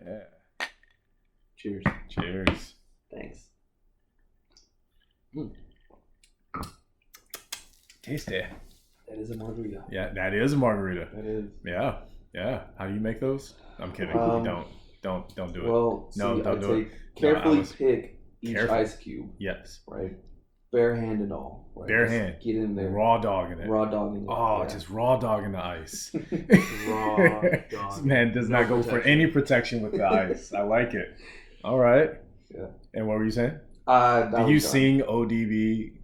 Yeah. Cheers. Cheers. Thanks. Tasty. That is a margarita. Yeah, that is a margarita. That is. Yeah. How do you make those? I'm kidding. Don't do it. Well, No, see, don't I do it. carefully pick each careful. ice cube. Yes. Right. Bare hand and all. Right? Bare Just hand. Get in there. Raw dog in it. Raw dog in it. Oh, yeah. just raw dog in the ice. Raw This dog. man does not go for any protection with the ice. I like it. All right. Yeah. And what were you saying? Did you sing ODB?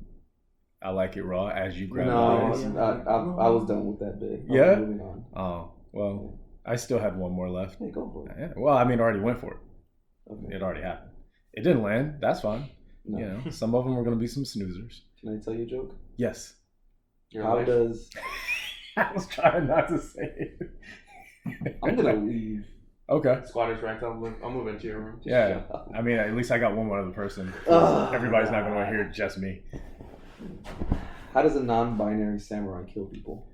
I like it raw as you grab No, the ice. I was done with that bit. Yeah? Moving on. Oh, well, I still had one more left. Hey, go for it. Yeah. Well, I mean, I already went for it. Okay. It already happened. It didn't land. That's fine. No. You know, some of them are going to be some snoozers. Can I tell you a joke? Yes. How does... I was trying not to say it. I'm going to leave. Okay. Squatters' rights. I'll move into your room. Yeah. I mean, at least I got one other person. Everybody's not going to hear just me. How does a non-binary samurai kill people?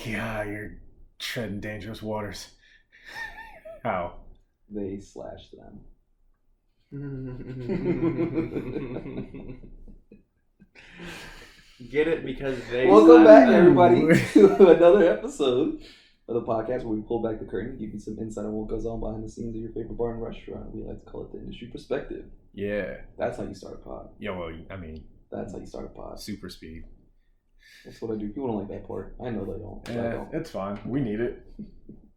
Yeah, you're treading dangerous waters. How? They slash them. Get it because they. Welcome back, everybody, to another episode of the podcast where we pull back the curtain, give you some insight on what goes on behind the scenes of your favorite bar and restaurant. We like to call it the industry perspective. Yeah. That's how you start a pod. Yeah, well, I mean, That's how you start a pod. super speed. That's what I do. People don't like that part. I know they don't. but I Yeah, don't. it's fine. We need it.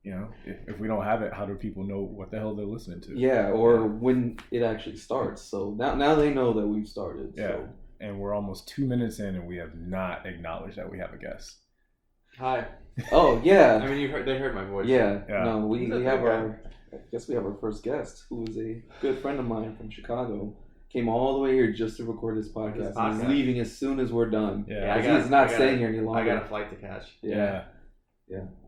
You know, if we don't have it, how do people know what the hell they're listening to? Yeah, or when it actually starts. So now they know that we've started. Yeah. So. And we're almost 2 minutes in and we have not acknowledged that we have a guest. Hi. Oh, yeah. I mean, they heard my voice. Yeah. Yeah. No, we He's a have big guy. I guess we have our first guest, who is a good friend of mine from Chicago. Came all the way here just to record this podcast. And he's leaving as soon as we're done. Yeah. He's not staying here any longer. I got a flight to catch. Yeah.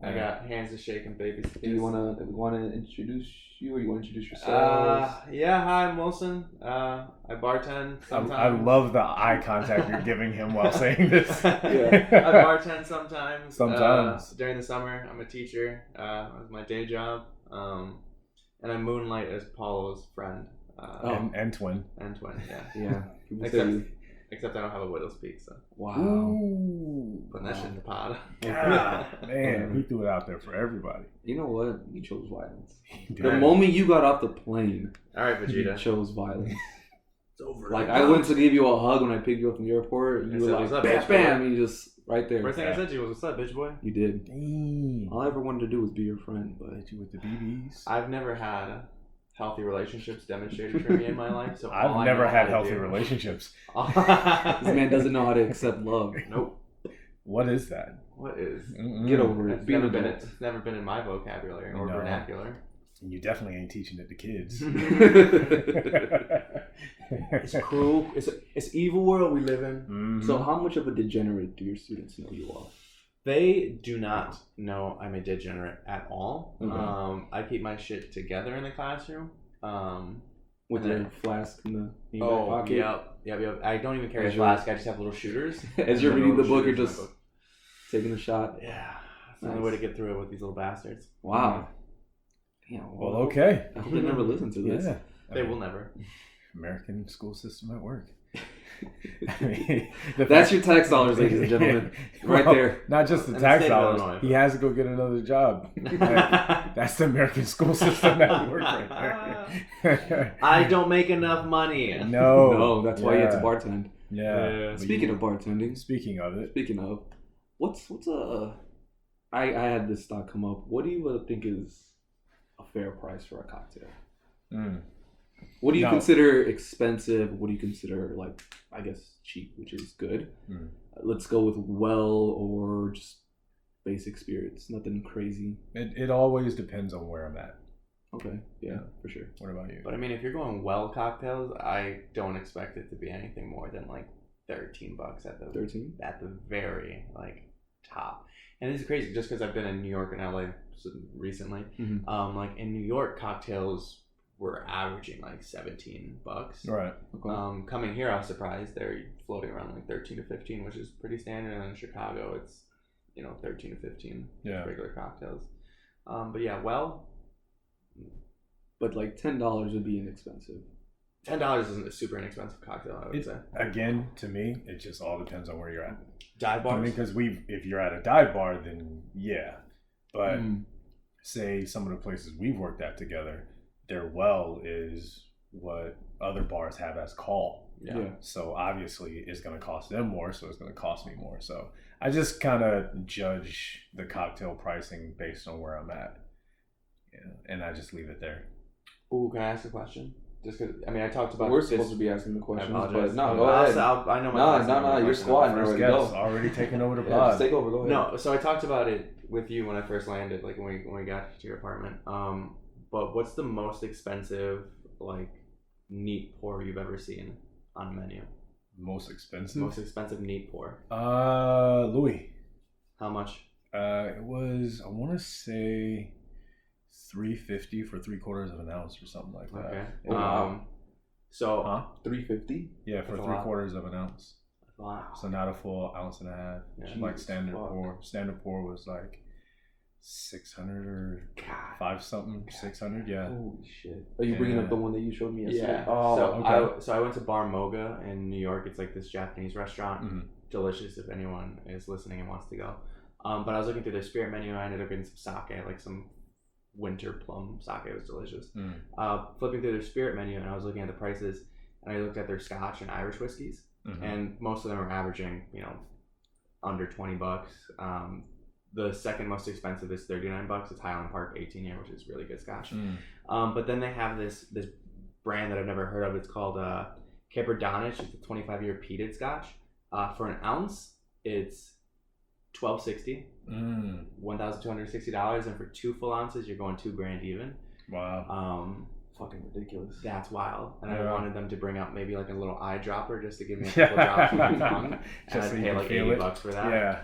I got hands to shake and babies to kiss. Do you wanna introduce you, or you want to introduce yourself? Yeah. Hi, I'm Wilson. I bartend sometimes. I love the eye contact you're giving him while saying this. Yeah. I bartend sometimes. Sometimes. During the summer, I'm a teacher. That's my day job. And I moonlight as Paulo's friend. And twin. And twin, yeah. Yeah. People say Except I don't have a widow's peak, so wow. Ooh. putting that shit in the pod. God, man, he threw it out there for everybody. You know what? You chose violence. Dude. The moment you got off the plane, All right, you Vegeta. chose violence. It's over. Like, I went to give you a hug when I picked you up from the airport. And you were said, like, "What's up, bam, bitch bam. boy?" And you just, right there. First thing I said to you was, "What's up, bitch boy?" You did. Dang. All I ever wanted to do was be your friend, but Hit you with the BBs. I've never had healthy relationships demonstrated for me in my life, so all I've I never know had how to healthy do- relationships. this man doesn't know how to accept love. Nope. What is that? What is? Mm-mm. Get over it. It's Be an never been. adult. It's never been in my vocabulary or No. vernacular. You definitely ain't teaching it to kids. It's cruel. It's evil world we live in. Mhm. So how much of a degenerate do your students know you are? They do not know I'm a degenerate at all. Okay. I keep my shit together in the classroom. With And your then- flask in your back pocket? Yep. I don't even carry a As you're- flask. I just have little shooters. As you're reading the book, you're Shooters in just my book. taking a shot. Yeah. That's the only way to get through it with these little bastards. Wow. Damn. Well, okay. I hope they never listen to this. Yeah. They will never. American school system at work. I mean, That's your tax dollars, ladies and gentlemen. Right there. Not just the In the tax state of dollars. Illinois, He but- has to go get another job. That's the American school system at work right there. I don't make enough money. No. No, that's why you have to Yeah. bartend. Yeah. But Speaking you- of bartending, Speaking of it. speaking of, what's I had this thought come up. What do you think is a fair price for a cocktail? Mm. What do you No. consider expensive? What do you consider, like, I guess, cheap, which is good? Mm. Let's go with well or just basic spirits. Nothing crazy. It always depends on where I'm at. Okay, yeah, for sure. What about you? But I mean, if you're going well cocktails, I don't expect it to be anything more than like $13 at the 13? at the very like top. And this is crazy, just because I've been in New York and LA recently. Mhm. Like in New York, cocktails were averaging like $17. Right. Okay. Coming here, I was surprised they're floating around like 13 to 15, which is pretty standard. And in Chicago, it's 13 to 15 Yeah. regular cocktails. But yeah, well, But like $10 would be inexpensive. $10 isn't a super inexpensive cocktail, I would say. Again, to me, it just all depends on where you're at. Dive bars? I mean, because if you're at a dive bar, then yeah. But say some of the places we've worked at together, their well is what other bars have as call. Yeah. So obviously it's going to cost them more, so it's going to cost me more. So I just kind of judge the cocktail pricing based on where I'm at. And I just leave it there. Ooh, can I ask a question? Just because, I mean, I talked about We're this. supposed to be asking the questions, I apologize. but no, go ahead. I know my No, you're squatting. First Already guest go. already taking over the Yeah, pod. just take over. Go ahead. No, so I talked about it with you when I first landed, like when we got to your apartment. But what's the most expensive, like, neat pour you've ever seen on a menu? Most expensive? Most expensive neat pour. Louis. How much? It was, I want to say $3.50 for 3/4 of an ounce or something like that. Okay. Oh, wow. So $3.50? Yeah, for That's a lot. 3/4 of an ounce. wow. So not a full ounce and a half. Yeah. Like Jesus standard fuck. pour. Standard pour was like 600 or God. 5 something, 600. Yeah. Holy shit! Are you bringing up the one that you showed me yesterday? Yeah. Oh, So I went to Bar Moga in New York. It's like this Japanese restaurant. Mhm. Delicious if anyone is listening and wants to go. But I was looking through their spirit menu. I ended up getting some sake, like some winter plum sake. It was delicious. Flipping through their spirit menu, and I was looking at the prices, and I looked at their Scotch and Irish whiskeys, and most of them are averaging, under $20. The second most expensive is $39. It's Highland Park 18 year, which is really good Scotch. But then they have this brand that I've never heard of. It's called Caberdanich. It's a 25-year peated Scotch. For an ounce, it's $12.60, $1,260, and for 2 full ounces, you're going $2,000 even. Wow. fucking ridiculous. That's wild. And Yeah. I wanted them to bring out maybe like a little eyedropper just to give me a couple drops on my tongue. And Just I'd so you pay can like feel it. $80 for that. Yeah.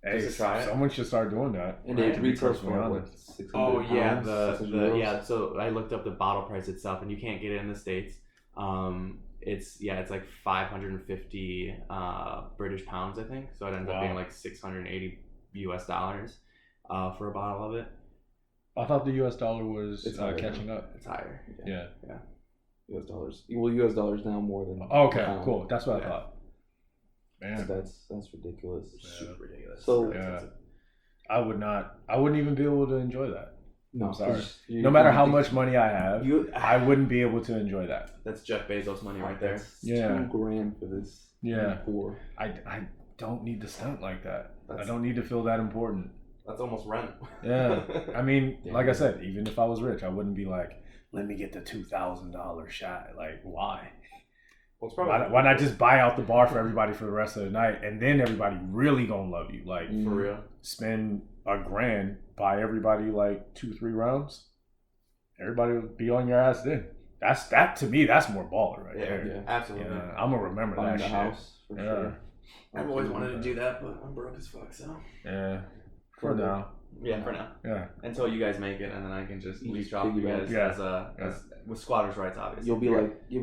Hey, Just to try it. someone should start doing that. And right, it to be retails perfectly for what, honest. 600 Oh yeah, pounds, the 600 euros? yeah. So I looked up the bottle price itself, and you can't get it in the States. It's like 550 British pounds, I think. So it ends up being Wow. like $680 for a bottle of it. I thought the U.S. dollar was It's higher catching now. up. It's higher. Yeah. US dollars. Well, US dollars now more than Okay, pound. cool. That's what Yeah. I thought. Man, That's ridiculous. Yeah. Super ridiculous. So- Super Yeah. expensive. I wouldn't even be able to enjoy that. No, I'm sorry. 'cause you- No matter you how think- much money I have, I wouldn't be able to enjoy that. That's Jeff Bezos money right there. That's Yeah. $2,000 for this. Yeah. Poor. I don't need to stunt like that. I That's- don't need to feel that important. That's almost rent. Yeah. I mean, Yeah. like I said, even if I was rich, I wouldn't be like, let me get the $2,000 shot. Like, why? Well, it's probably Why not just buy out the bar for everybody for the rest of the night, and then everybody really gonna love you? Like, Mm. for real. spend $1,000, buy everybody like 2-3 rounds. Everybody will be on your ass then. That to me, that's more baller right Yeah, there. Yeah. absolutely. Yeah, I'm gonna remember Buying that the shit. house for Yeah. sure. I've always wanted to do that, but I'm broke as fuck. So Yeah, for now. yeah, for now, Yeah, until you guys make it, and then I can just You leech just off you piggyback. guys Yeah. as with squatters' rights, obviously. You'll be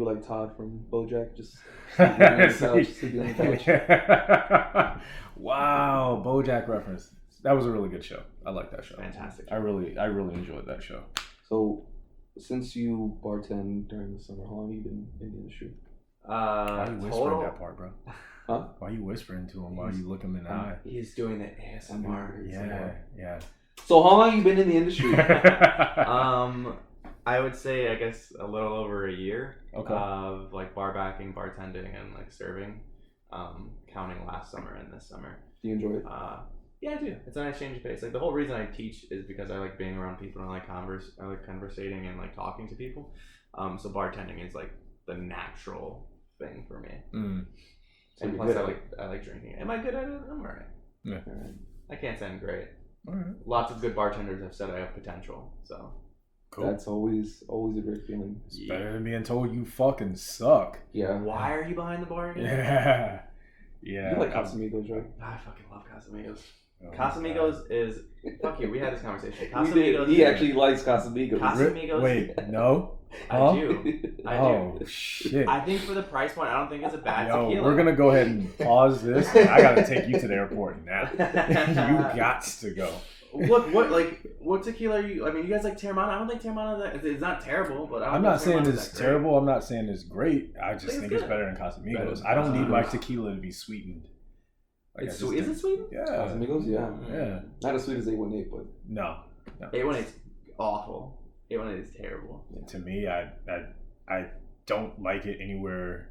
like Todd from BoJack, just sleeping on the couch, sleeping on the couch. Wow, BoJack reference. That was a really good show. I like that show. fantastic. I really enjoyed that show. So, since you bartend during the summer, how long have you been in the industry? Why are you whispering Total. that part, bro? Huh? Why are you whispering to him while you look him in the eye? He's doing the ASMR. Yeah. So, how long have you been in the industry? I would say, I guess, a little over a year Okay. of like bar backing, bartending, and like serving, counting last summer and this summer. Do you enjoy it? Yeah, I do. It's a nice change of pace. Like the whole reason I teach is because I like being around people and I like conversating and like talking to people. So bartending is like the natural thing for me. So And you're plus, good at I like drinking. Am I good at it? I'm alright. Alright. I can't say I'm great. All right. Lots of good bartenders have said I have potential. So Cool. That's always a great feeling. It's better than being told you fucking suck. Yeah. why are you behind the bar again? Yeah. Yeah. You like Casamigos, right? I fucking love Casamigos. Oh my Casamigos is fuck you. We had this conversation. We did. Casamigos. He actually likes Casamigos. Cas- God. Casamigos. Wait, no? I Huh? do. I Oh, do. shit. I think for the price point, I don't think it's a bad Yo, tequila. we're gonna go ahead and pause this. I gotta take you to the airport now. You got to go. What tequila are you? I mean, you guys like Terramana? I don't think Terramana it's not terrible, but I'm not saying it's terrible. I'm not saying it's great. I just think it's better than Casamigos. I don't need my tequila to be sweetened. Like it's sweet. Is it sweet? Yeah. Casamigos, yeah. Not as sweet as 818, but no. 818 is awful. 818 is terrible. To me, I don't like it anywhere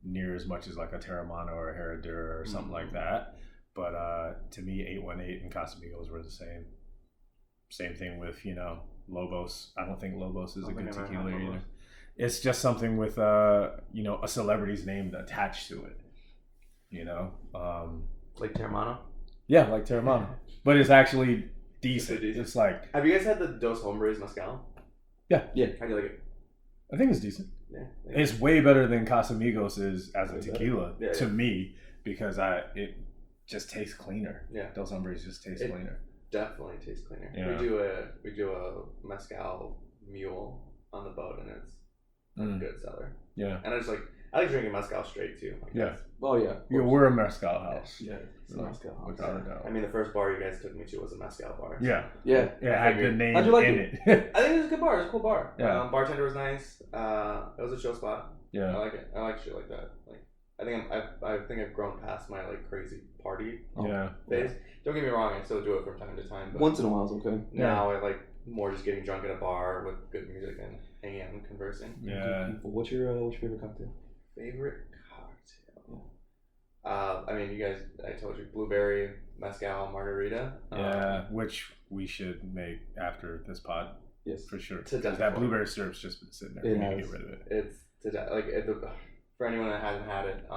near as much as like a Terramana or a Herradura or something like that. But to me, 818 and Casamigos were the same. Same thing with, Lobos. I don't think Lobos is a good tequila either. It's just something with, a celebrity's name attached to it. Like Terramana? Yeah, like Terramana. But it's actually decent. It's like... Have you guys had the Dos Hombres Mezcal? Yeah. How do you like it? I think it's decent. Yeah. It's way better than Casamigos is as a tequila to me, because it just tastes cleaner. Yeah. Dos Hombres just taste cleaner. Definitely tastes cleaner. Yeah. We do a mezcal mule on the boat, and it's a good seller. Yeah. And I like drinking mezcal straight too. Yeah. Oh yeah. We're a mezcal house. Yeah. It's a mezcal house. Without a doubt. I mean, the first bar you guys took me to was a mezcal bar. Yeah. Yeah. It had the name How'd you like in it? I think it was a good bar. It was a cool bar. Yeah. Bartender was nice. It was a chill spot. Yeah. I like it. I like shit like that. I think I've grown past my crazy party phase. Don't get me wrong, I still do it from time to time. But once in a while is okay. Now I like more just getting drunk at a bar with good music and hanging out and conversing. Yeah. What's your favorite cocktail? Favorite cocktail? I mean, you guys, I told you, blueberry mezcal margarita. Which we should make after this pod. Yes, for sure. Because that blueberry syrup's just been sitting there. We need to get rid of it. It's for anyone that hasn't had it,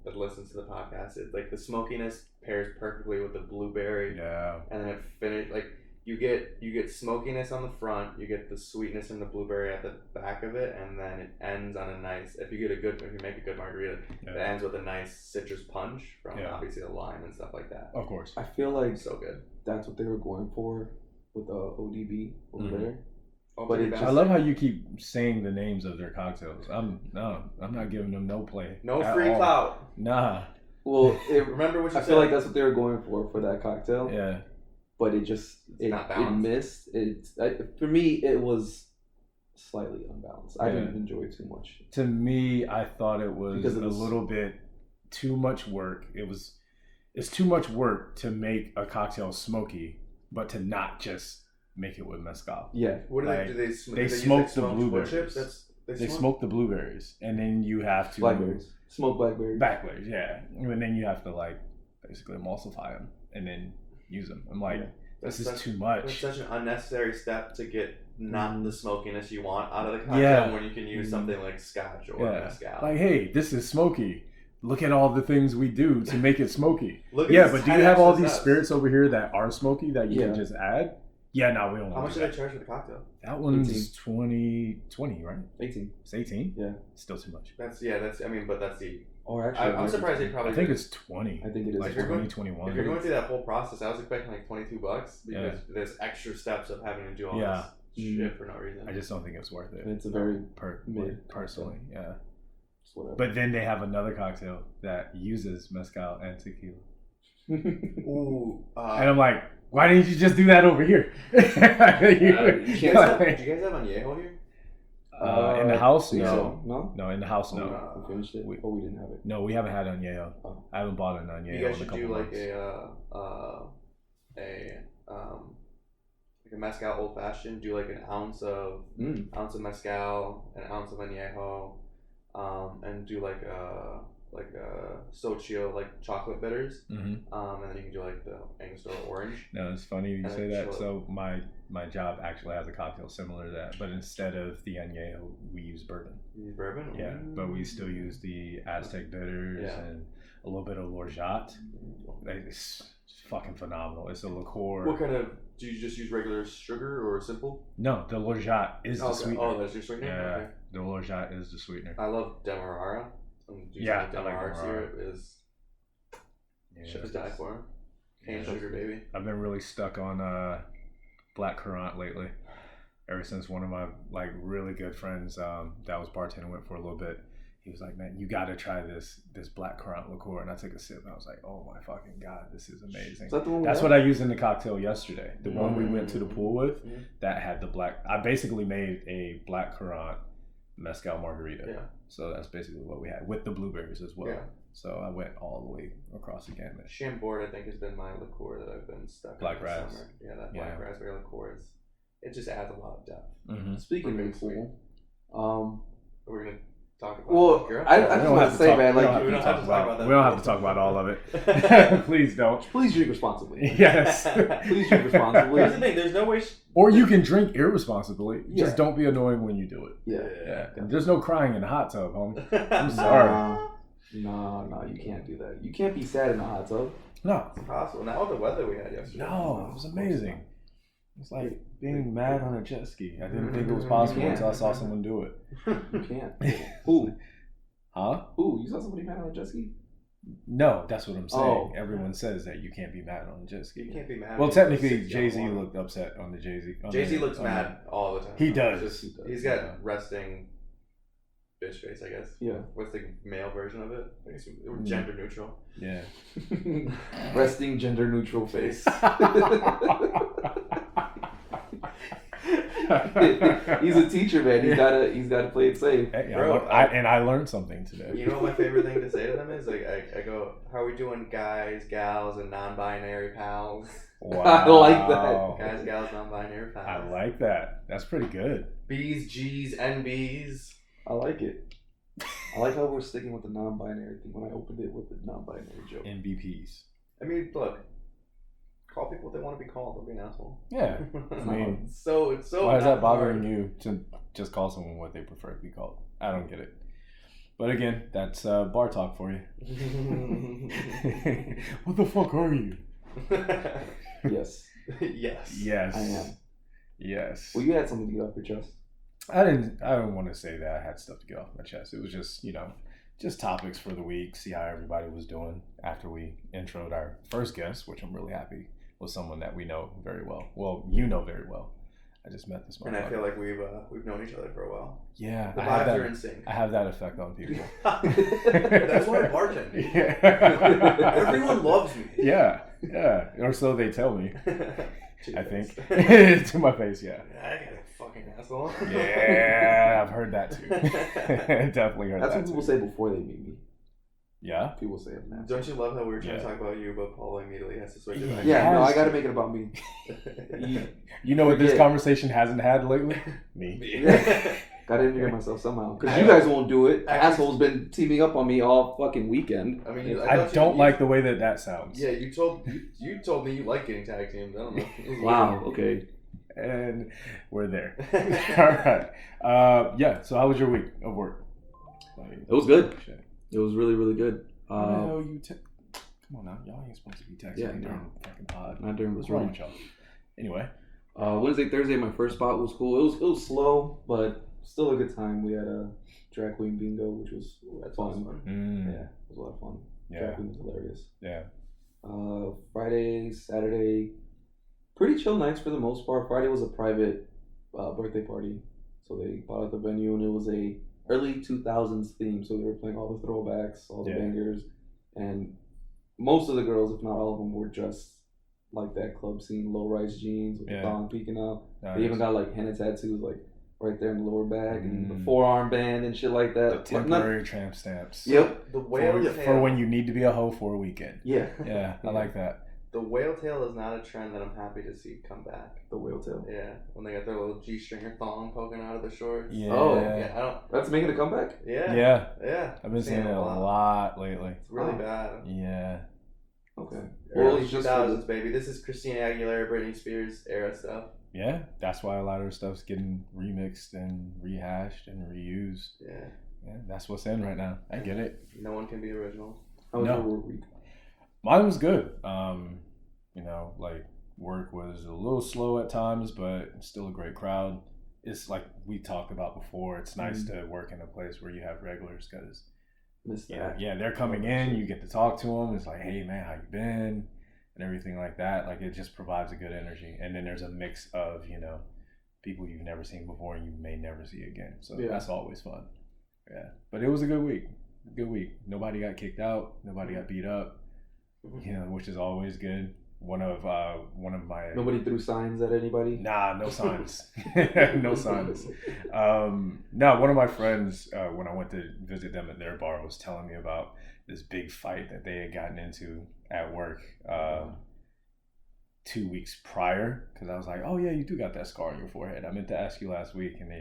that listens to the podcast, it's like the smokiness pairs perfectly with the blueberry. Yeah. And then it finishes you get smokiness on the front, you get the sweetness in the blueberry at the back of it, and then it ends on a nice. If you make a good margarita, it ends with a nice citrus punch from obviously the lime and stuff like that. Of course. I feel like so good. That's what they were going for with ODB over there. But I love how you keep saying the names of their cocktails. I'm not giving them no play. No free clout. Nah. Well, remember what you said. I feel like that's what they were going for that cocktail. Yeah. But it missed. For me, it was slightly unbalanced. I didn't enjoy it too much. To me, I thought it was a little bit too much work. It's too much work to make a cocktail smoky, but to not just make it with mezcal. Yeah. What do they do? They smoke the blueberries. They smoke the blueberries, and then you have to smoke blackberries. Blackberries, yeah, and then you have to basically emulsify them and then use them. I'm like, this is too much. It's such an unnecessary step to get not the smokiness you want out of the cocktail when you can use something like scotch or mezcal. Like, hey, this is smoky. Look at all the things we do to make it smoky. But do you have all these spirits over here that are smoky that you can just add? Yeah, no, we don't. How much did I charge for the cocktail? That one's 20, right? 18. It's 18? Yeah. Still too much. But that's the. Or actually, I'm surprised they probably. I think it's 20. I think it is. Like 20, 21. If you're going through that whole process, I was expecting like $22 because there's extra steps of having to do all this shit for no reason. I just don't think it's worth it. It's a very personally, yeah. But then they have another cocktail that uses mezcal and tequila. Ooh. And I'm like, why didn't you just do that over here? Do you guys have añejo here? In the house, no. So. No, in the house, no. We finished it. We didn't have it. No, we haven't had añejo. Oh. I haven't bought an añejo. You guys in a should do months. like a mezcal old fashioned. Do like an ounce of mezcal, an ounce of añejo, and do like a Sochio, like chocolate bitters, and then you can do like the Angostura orange. No, it's funny you say that. So my job actually has a cocktail similar to that, but instead of the añejo, we use bourbon. You use bourbon? Yeah, but we still use the Aztec bitters and a little bit of Lorjat. It's fucking phenomenal. It's a liqueur. What kind of? Do you just use regular sugar or simple? No, the Lorjat is the sweetener. Oh, that's your sweetener. Yeah, okay. The Lorjat is the sweetener. I love Demerara. Demerara syrup is to die for. Cane sugar, baby. I've been really stuck on black currant lately. Ever since one of my really good friends that was bartending with for a little bit, he was like, man, you got to try this blackcurrant liqueur. And I took a sip and I was like, oh my fucking God, this is amazing. Is that the one That's what I used in the cocktail yesterday. The one we went to the pool with, that had the I basically made a blackcurrant mezcal margarita. Yeah. So that's basically what we had with the blueberries as well. Yeah. So I went all the way across the gamut. Chambord, I think, has been my liqueur that I've been stuck Black in this ras. summer. Yeah, that black raspberry liqueur it just adds a lot of depth. Mm-hmm. Speaking of pool, we're gonna talk about. Well, I just want to say, man, like we don't have to talk about all of it. Please don't. Please drink responsibly. Yes. Please drink responsibly. Here's the thing: there's no way. Or you can drink irresponsibly. Yeah. Just don't be annoying when you do it. Yeah. There's no crying in the hot tub, homie. I'm sorry. No, you can't do that. You can't be sad in a hot tub. No. It's impossible. Not with the weather we had yesterday. No, it was amazing. It's like being mad on a jet ski. I didn't think it was possible until I saw someone do it. You can't. Who? Huh? Who? You saw somebody mad on a jet ski? No, that's what I'm saying. Oh. Everyone says that you can't be mad on a jet ski. You can't be mad. Well, technically, Jay-Z looked upset on the Jay-Z. Jay-Z looks mad all the time. He does. He's got resting bitch face, I guess. Yeah. What's the male version of it? I guess gender neutral. Yeah. Resting gender neutral face. He's a teacher, man. He's gotta play it safe. Hey, Bro, I learned something today. You know what my favorite thing to say to them is? Like, I go, how are we doing, guys, gals, and non-binary pals? Wow. I like that. Guys, gals, non-binary pals. I like that. That's pretty good. B's, G's, NBs. I like it. I like how we're sticking with the non-binary thing when I opened it with the non-binary joke. MVPs. I mean, look. Call people what they want to be called. Don't be an asshole. Yeah. I mean, it's so. Why is that bothering you to just call someone what they prefer to be called? I don't get it. But again, that's bar talk for you. What the fuck are you? Yes. Yes. I am. Yes. Well, you had something to get off your chest. I don't want to say that I had stuff to get off my chest. It was just, just topics for the week, see how everybody was doing after we introed our first guest, which I'm really happy was someone that we know very well. Well, you know very well. I just met this motherfucker. And I feel like we've known each other for a while. Yeah. The vibes are in sync. I have that effect on people. That's why I'm bartending. Yeah. Everyone loves me. Yeah. Or so they tell me. I think. To my face, yeah. I got a fucking asshole. Yeah, I've heard that too. Definitely heard that too. That's what people say before they meet me. Yeah? People say I'm nasty. Don't you love how we were trying to talk about you, but Paul immediately has to switch it back? Yeah, no, I gotta make it about me. You know what this conversation hasn't had lately? Me. Yeah. Gotta integrate myself somehow. Because you guys won't do it. Asshole's been teaming up on me all fucking weekend. I mean, I don't like the way that sounds. Yeah, you told me you like getting tag teams. I don't know. Wow, okay. And we're there. All right. Yeah, so how was your week of work? It was good. It was really, really good. Come on now. Y'all ain't supposed to be texting during the fucking pod. Not during What's wrong with y'all? Anyway. Wednesday, Thursday, my first spot was cool. It was slow, but still a good time. We had a drag queen bingo, which was fun. Yeah, it was a lot of fun. Yeah. Drag queen was hilarious. Yeah. Friday, Saturday, pretty chill nights for the most part. Friday was a private birthday party, so they bought out the venue, and it was a early 2000s theme. So they were playing all the throwbacks, all the bangers, and most of the girls, if not all of them, were dressed like that club scene, low-rise jeans with the thong peeking out. Nice. They even got like henna tattoos, like right there in the lower back, and the forearm band and shit like that. The temporary tramp stamps. Yep. The whale tail. For when you need to be a hoe for a weekend. Yeah. Yeah, I like that. The whale tail is not a trend that I'm happy to see come back. The whale tail? Yeah. When they got their little G-stringer thong poking out of the shorts. Yeah. Oh. Yeah, I don't... That's making a comeback? Yeah. Yeah. I've been seeing it a lot lately. It's really bad. Yeah. Okay. Early 2000s, baby. This is Christina Aguilera, Britney Spears era stuff. Yeah, that's why a lot of her stuff's getting remixed and rehashed and reused. Yeah. That's what's in right now. I get it. No one can be original. How was your work week? Mine was good. Work was a little slow at times, but still a great crowd. It's like we talked about before. It's nice to work in a place where you have regulars because they're coming in. You get to talk to them. It's like, hey man, how you been? And everything like that. Like it just provides a good energy. And then there's a mix of people you've never seen before and you may never see again. So that's always fun. Yeah, but it was a good week. Good week. Nobody got kicked out. Nobody got beat up. You know, which is always good. One of my Nobody threw signs at anybody. Nah, no signs. No signs. No, one of my friends when I went to visit them at their bar was telling me about this big fight that they had gotten into at work 2 weeks prior, because I was like, oh yeah, you do got that scar on your forehead. I meant to ask you last week, and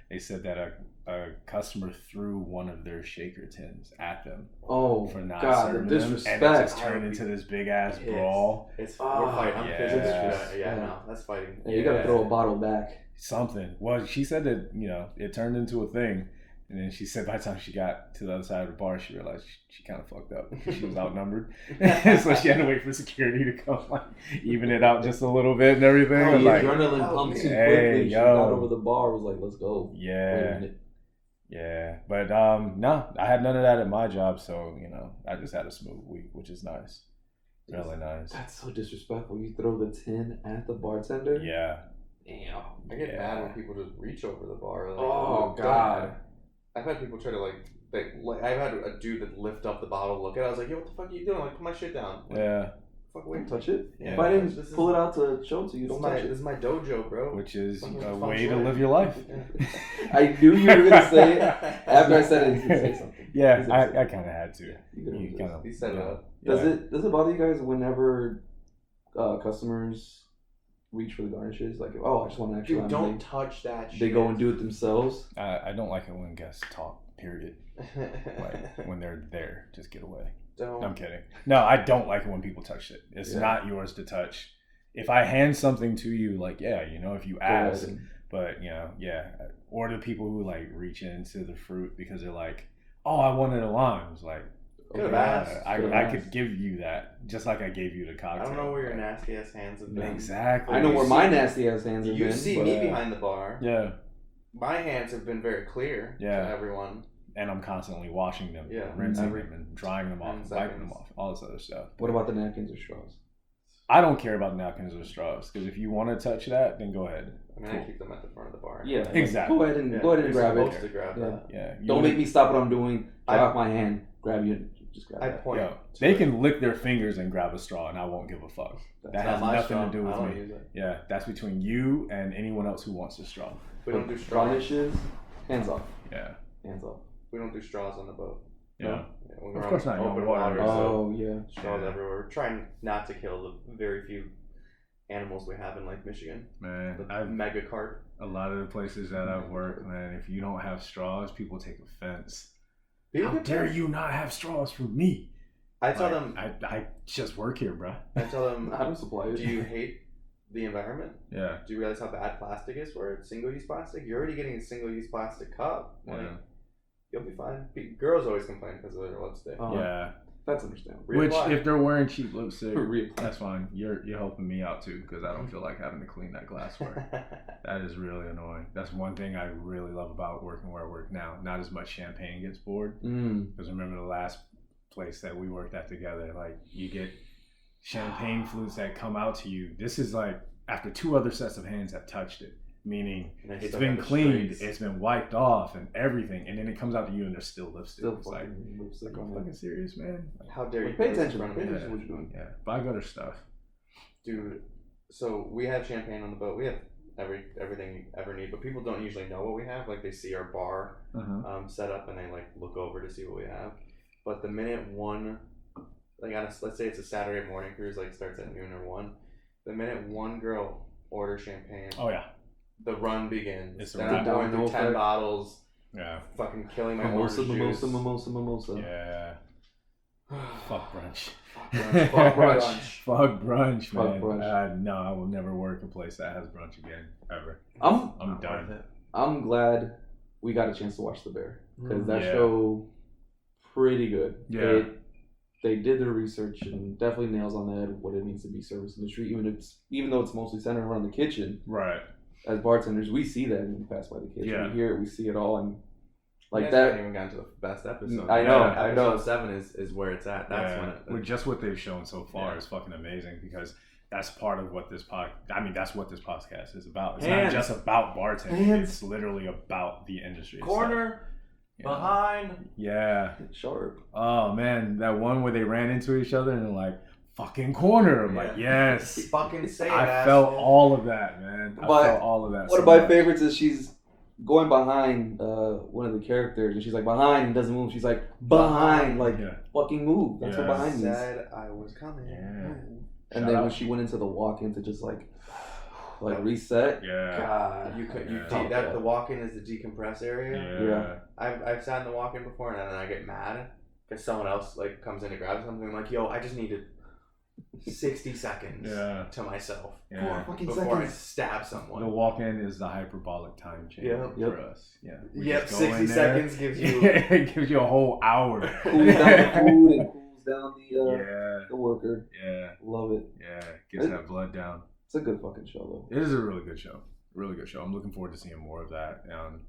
they said that a customer threw one of their shaker tins at them. Oh, for not God, serving the them, disrespect. and it just turned into this big ass brawl. We're fighting. I'm pissed. Yeah. No, that's fighting. Yeah, you gotta throw a bottle back. Something. Well, she said that, you know, it turned into a thing. And then she said by the time she got to the other side of the bar, she realized she kind of fucked up because she was outnumbered. So she had to wait for security to come, like, even it out just a little bit and everything. Oh, the like, adrenaline pumped too hey, quickly. She got over the bar, was like, let's go. Yeah. Yeah. But no, I had none of that at my job. So, you know, I just had a smooth week, which is nice. Really nice. That's so disrespectful. You throw the tin at the bartender? Yeah. Damn. I get mad when people just reach over the bar. Like, Oh, God. I've had people try to like I've had a dude that lift up the bottle, look at it. I was like, yo, what the fuck are you doing? Like, put my shit down. Like, Yeah. Fuck away. Don't touch it. Yeah. If I didn't pull it out to show it to you, don't touch This it. is my dojo, bro. Which is Fucking a feng way shui. to live your life. I knew you were going to say it. After I said it, you say something. Yeah, I kind of had to. Yeah, You kind of. He set it up. Does it bother you guys whenever customers reach for the garnishes? Like, oh, I just want an extra Dude, lemon. don't touch that shit. They go and do it themselves. I don't like it when guests talk, period. Like, when they're there, just get away. Don't. I'm kidding. No, I don't like it when people touch it. It's not yours to touch. If I hand something to you, like, yeah, you know, if you ask, but, you know, yeah. Or the people who, like, reach into the fruit because they're like, oh, I wanted a lime. It's like, I could give you that, just like I gave you the cocktail. I don't know where your nasty ass hands have been. Exactly. I know where my nasty ass hands have been. You see me behind the bar. Yeah. My hands have been very clear to everyone. And I'm constantly washing them, rinsing them, and drying them off, and wiping them off, all this other stuff. What about the napkins or straws? I don't care about napkins or straws, because if you want to touch that, then go ahead. I mean, I keep them at the front of the bar. Yeah, exactly. Go ahead and grab it. To grab that. Yeah. Don't make me stop what I'm doing. Drop my hand, grab you, just grab it. Point. They can lick their fingers and grab a straw, and I won't give a fuck. That has nothing to do with me. Yeah, that's between you and anyone else who wants a straw. We don't do straws. Garnishes, hands off. Yeah. Hands off. We don't do straws on the boat. Yeah. When Of course not. Open water. Straws Yeah. everywhere. We're trying not to kill the very few animals we have in Lake Michigan. Man, the mega carp. A lot of the places that I've worked, man, if you don't have straws, people take offense. How dare you not have straws for me? I tell them. I just work here, bro. I tell them. I don't supply it. Do you hate the environment? Yeah. Do you realize how bad plastic is for it? Single-use plastic? You're already getting a single-use plastic cup. Like, you'll be fine. Girls always complain because of their lipstick. Yeah. That's understandable. Which, if they're wearing cheap lipstick, that's fine. You're helping me out too, because I don't feel like having to clean that glassware. That is really annoying. That's one thing I really love about working where I work now. Not as much champagne gets poured. Because remember the last place that we worked at together, like, you get champagne flutes that come out to you. This is like after 2 other sets of hands have touched it, meaning it's been cleaned, it's been wiped off and everything, and then it comes out to you and there's still lipstick. It's like, I'm fucking serious, man. Like, how dare you? Pay attention. Pay attention to what you're doing. Yeah, buy better stuff. Dude, so we have champagne on the boat. We have everything you ever need, but people don't usually know what we have. Like, they see our bar set up and they like look over to see what we have. But the minute one, like, let's say it's a Saturday morning cruise, like starts at noon or 1. The minute one girl orders champagne, the run begins. It's then I'm going through 10 bottles. Yeah. Fucking killing my mimosa. Yeah. Fuck brunch. Fuck brunch. Fuck brunch, man. Fuck brunch. No, I will never work a place that has brunch again, ever. I'm done. I'm glad we got a chance to watch The Bear, because that show pretty good. Yeah. They did their research and definitely nails on the head what it means to be service industry, even though it's mostly centered around the kitchen. Right. As bartenders, we see that when we pass by the kitchen. Yeah. We hear it, we see it all, and like that. that. Haven't even gotten to the best episode. I know. Episode 7 is where it's at. That's when with just what they've shown so far is fucking amazing, because that's part of what this that's what this podcast is about. It's not just about bartending. It's literally about the industry. Corner Behind. Yeah. Sharp. Oh man, that one where they ran into each other and they're like, fucking corner. I'm like, yes. Fucking say it, I felt asshole. all of that, man. I But felt all of that. One so of my much. favorites is she's going behind one of the characters, and she's like behind and doesn't move. She's like behind, like fucking move. That's what behind means. Said I was coming. Yeah. And then when she went into the walk-in to just like reset. Yeah. God, The walk-in is the decompress area. Yeah. I've sat in the walk-in before, and then I get mad because someone else like comes in to grab something. I'm like, yo, I just needed 60 seconds to myself before I stab someone. The walk-in is the hyperbolic time change for us. Yeah. Yep. 60 seconds gives you it gives you a whole hour. Cools down the food and cools down the worker. Yeah. Love it. Yeah. Gets that blood down. It's a good fucking show, though. It is a really good show. Really good show. I'm looking forward to seeing more of that. And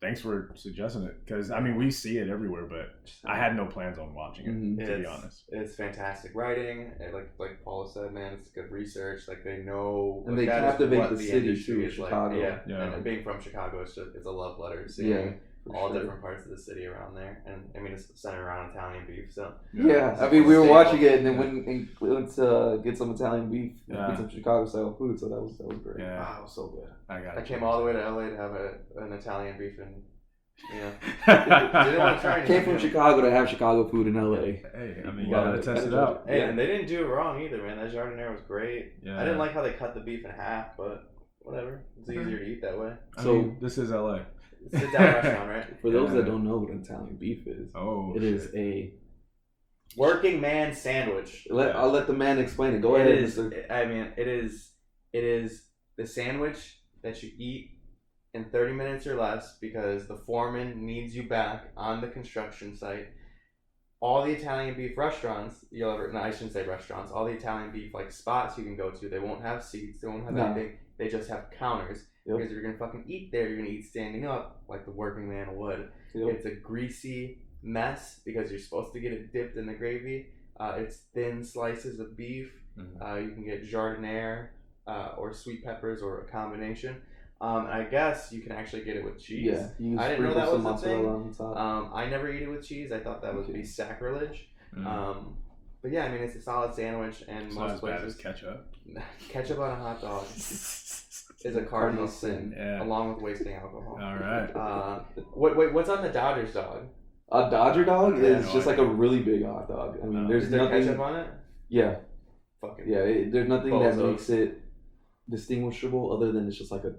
thanks for suggesting it, because I mean we see it everywhere, but I had no plans on watching it. To be honest, it's fantastic writing. Like Paula said, man, it's good research. Like they know, and they captivate the city too. Chicago, like. And being from Chicago, it's a love letter. Seeing all different parts of the city around there, and I mean it's centered around Italian beef. So I mean we were watching it, and then we went to get some Italian beef, get some Chicago style food. So that was great. Yeah, wow, it was so good. I came all the way to LA to have an Italian beef, and didn't want to try anything. Came from Chicago to have Chicago food in LA. Hey, I mean you gotta test it out. Hey, and they didn't do it wrong either, man. That jardiniere was great. I didn't like how they cut the beef in half, but whatever. It's easier to eat that way. I mean, this is LA. Sit down restaurant, right? For those that don't know what Italian beef is, it is a working man sandwich. I'll let the man explain it. Go ahead, Mr. I mean, it is the sandwich that you eat in 30 minutes or less because the foreman needs you back on the construction site. All the Italian beef restaurants, I shouldn't say restaurants, all the Italian beef like spots you can go to, they won't have seats, they won't have anything, they just have counters. Because if you're going to fucking eat there, you're going to eat standing up like the working man would. It's a greasy mess because you're supposed to get it dipped in the gravy. It's thin slices of beef. You can get jardiniere or sweet peppers or a combination. I guess you can actually get it with cheese. I didn't know that was a thing. I never eat it with cheese. I thought that would be sacrilege. But yeah, I mean, it's a solid sandwich, and it's most not as places. bad as ketchup. Ketchup on a hot dog is a cardinal sin, along with wasting alcohol. All right. What's on the Dodgers dog? A Dodger dog is just like a really big hot dog. I mean, there's nothing. Ketchup on it? Yeah. Fucking. Yeah, there's nothing that makes it distinguishable other than it's just like a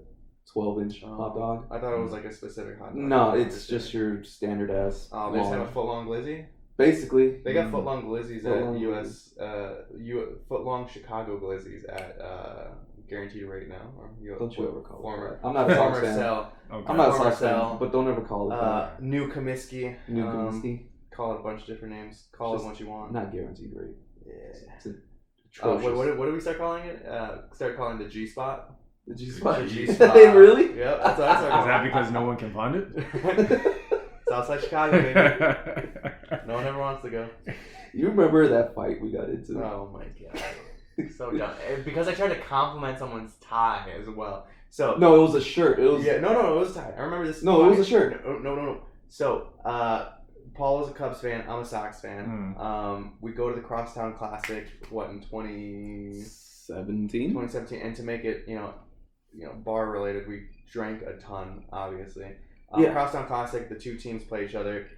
12-inch hot dog. I thought it was like a specific hot dog. No, it's just your standard ass. Oh, they just have a foot-long glizzy? Basically. They got foot-long glizzies at foot-long Chicago glizzies at Guaranteed Rate now. Or don't you ever call former, it that. I'm not a Sox fan. Okay. I'm not a Sox fan, but don't ever call it that. New Comiskey. New Comiskey. Call it a bunch of different names. Call it what you want. Not Guaranteed Rate. Yeah. What do we start calling it? Start calling it the G-Spot? The G-Spot? The G-Spot. Really? Yep, that's what I started. Is that because no one can find it? Southside Chicago, baby. No one ever wants to go. You remember that fight we got into? Oh my god. So dumb. Because I tried to compliment someone's tie as well. So no, it was a shirt. It was no, it was a tie. I remember this. No, it was a shirt. No. So Paul was a Cubs fan. I'm a Sox fan. We go to the Crosstown Classic. In 2017? 2017, and to make it bar related, we drank a ton. Obviously, Crosstown Classic. The two teams play each other.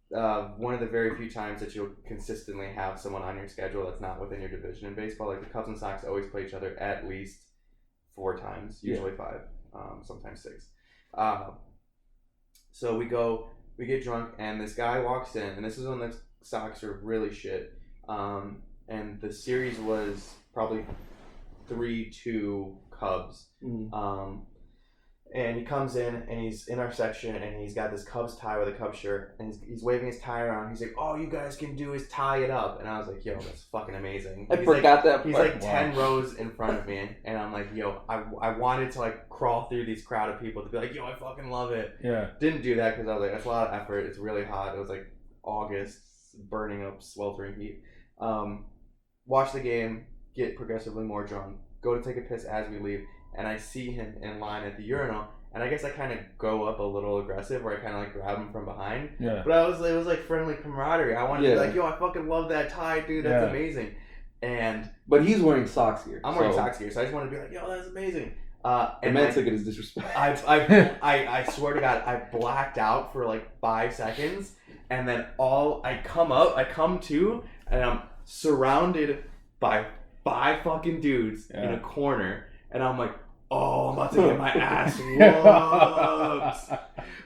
One of the very few times that you'll consistently have someone on your schedule that's not within your division in baseball. Like the Cubs and Sox always play each other at least 4 times, usually 5, sometimes 6. So we get drunk, and this guy walks in, and this is when the Sox are really shit. And the series was probably 3-2 Cubs. And he comes in, and he's in our section, and he's got this Cubs tie with a Cubs shirt, and he's waving his tie around. He's like, all you guys can do is tie it up. And I was like, yo, that's fucking amazing. I forgot that part. He's like 10 rows in front of me, and I'm like, yo, I wanted to like crawl through these crowd of people to be like, yo, I fucking love it. Yeah. Didn't do that because I was like, that's a lot of effort. It's really hot. It was like August, burning up, sweltering heat. Watch the game, get progressively more drunk, go to take a piss as we leave, and I see him in line at the urinal, and I guess I kind of go up a little aggressive, where I kind of like grab him from behind. Yeah. But it was like friendly camaraderie. I wanted to be like, yo, I fucking love that tie, dude. That's amazing. But he's wearing socks here. I'm wearing socks here, so I just want to be like, yo, that's amazing. The man took it as disrespect. I swear to God, I blacked out for like 5 seconds, and then I come to, and I'm surrounded by 5 fucking dudes in a corner, and I'm like, oh, I'm about to get my ass whooped.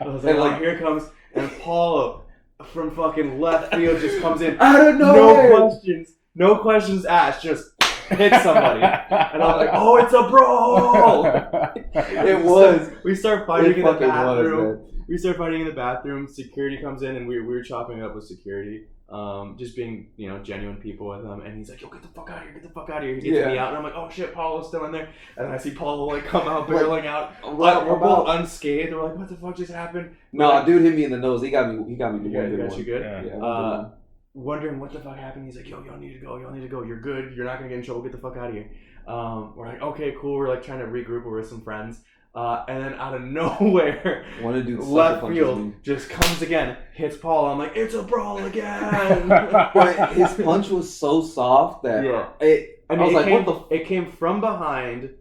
I was like, here it comes, and Paulo from fucking left field just comes in out of nowhere. No questions asked, just hit somebody. And I was like, oh, it's a brawl! It was. We start fighting in the bathroom. Security comes in, and we were chopping up with security. Just being, genuine people with him. And he's like, yo, get the fuck out of here. He gets me out, and I'm like, oh shit, Paulo's still in there. And then I see Paulo like come out barreling out. We're both unscathed. We're like, what the fuck just happened? No, dude hit me in the nose. He got me. Got you good? Yeah. Wondering what the fuck happened. He's like, yo, y'all need to go. You're good. You're not gonna get in trouble. Get the fuck out of here. We're like, okay, cool. We're like trying to regroup. We're with some friends. And then out of nowhere, left field just comes again, hits Paul. I'm like, it's a brawl again. But his punch was so soft that it came from behind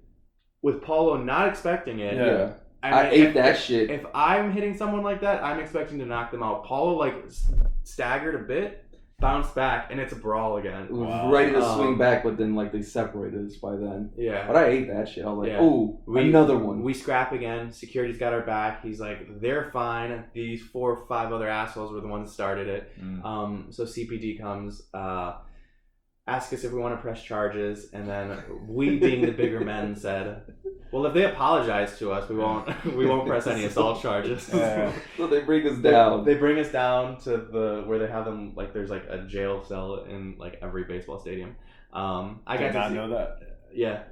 with Paulo not expecting it. Yeah. I ate that shit. If I'm hitting someone like that, I'm expecting to knock them out. Paulo like staggered a bit, bounced back, and it's a brawl again. It was ready to swing back, but then like they separated us by then. Yeah. But I ate that shit. I was like, ooh, another one. We scrap again. Security's got our back. He's like, they're fine. These 4 or 5 other assholes were the ones that started it. So CPD comes, ask us if we want to press charges, and then we, being the bigger men, said, well, if they apologize to us, we won't press any assault charges. So they bring us down. They bring us down to where they have them, like there's like a jail cell in like every baseball stadium. I did not know that. Yeah.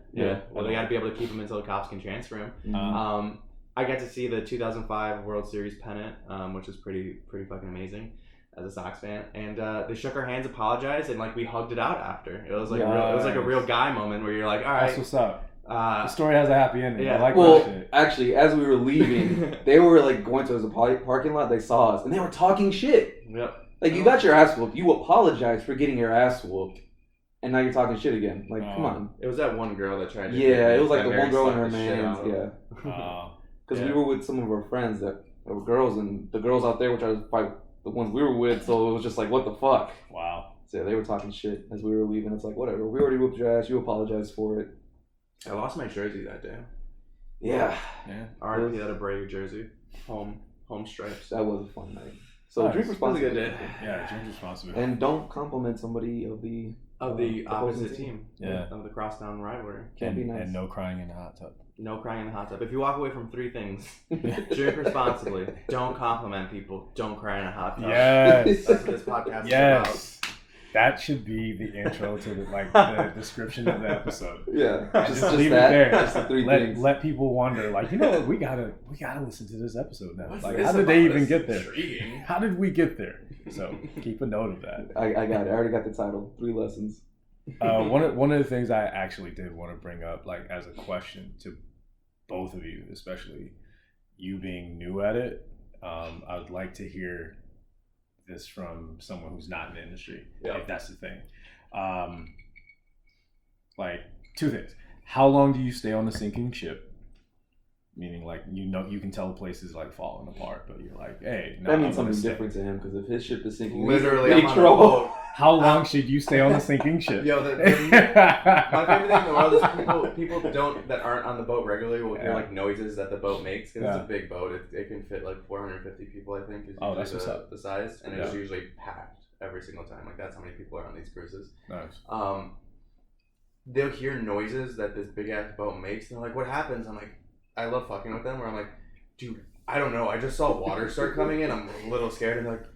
Well, they got to be able to keep them until the cops can transfer him. I got to see the 2005 World Series pennant, which was pretty fucking amazing as a Sox fan, and they shook our hands, apologized, and like we hugged it out after. It was like a real guy moment where you're like, all right, that's what's up. The story has a happy ending. Yeah. I like that shit. Actually, as we were leaving, they were like going to the parking lot. They saw us and they were talking shit. Yep. Like, you got your ass whooped. You apologized for getting your ass whooped, and now you're talking shit again. Like, come on. It was that one girl that tried to. Yeah, it was like the one girl and her man. Yeah. Because we were with some of our friends that were girls, and the girls out there were trying to fight the ones we were with. So it was just like, what the fuck? Wow. So yeah, they were talking shit as we were leaving. It's like, whatever. We already whooped your ass. You apologized for it. I lost my jersey that day. Yeah. RIP that a Brave jersey. Home stripes. That was a fun night. So drink responsibly. Good day. Yeah, drink responsibly. And don't compliment somebody of the opposite team. Yeah. Of the crosstown rivalry. Can't be nice. And no crying in the hot tub. No crying in the hot tub. If you walk away from 3 things, drink responsibly, don't compliment people, don't cry in a hot tub. Yes. That's what this podcast is about. That should be the intro to the description of the episode. Yeah, just leave it there. Just the 3 things. Let people wonder, like, we gotta listen to this episode now. What's like, this how did they even get there? Intriguing. How did we get there? So keep a note of that. I got it. I already got the title. 3 lessons. One of the things I actually did want to bring up, like, as a question to both of you, especially you being new at it, I would like to hear this from someone who's not in the industry, if that's the thing. Like, 2 things. How long do you stay on the sinking ship? Meaning, like, you can tell the place is like falling apart, but you're like, hey, that means something different to him, because if his ship is sinking, literally, I'm in trouble. How long should you stay on the sinking ship? Yo, my favorite thing in the world is people that aren't on the boat regularly will hear like noises that the boat makes, because it's a big boat. It can fit like 450 people, I think, is usually the size, and it's usually packed every single time. Like, that's how many people are on these cruises. Nice. They'll hear noises that this big ass boat makes, and they're like, what happens? I'm like, I love fucking with them, where I'm like, dude, I don't know. I just saw water start coming in. I'm a little scared. And they're like,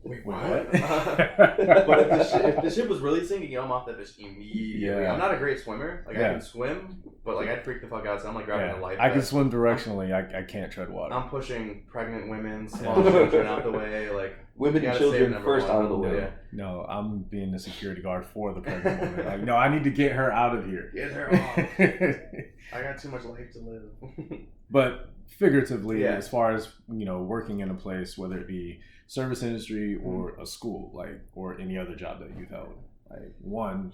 wait, what? But if the ship was really sinking, I'm off that bitch immediately. Yeah. I'm not a great swimmer. Like, I can swim, but like, I'd freak the fuck out. So I'm like grabbing a life vest. I can swim directionally. I can't tread water. I'm pushing pregnant women, small children out the way. Like, women and children first out of the way. No, I'm being the security guard for the pregnant woman. Like, no, I need to get her out of here. Get her off. I got too much life to live. But figuratively, as far as, you know, working in a place, whether it be service industry or a school, like, or any other job that you've held. Like, one,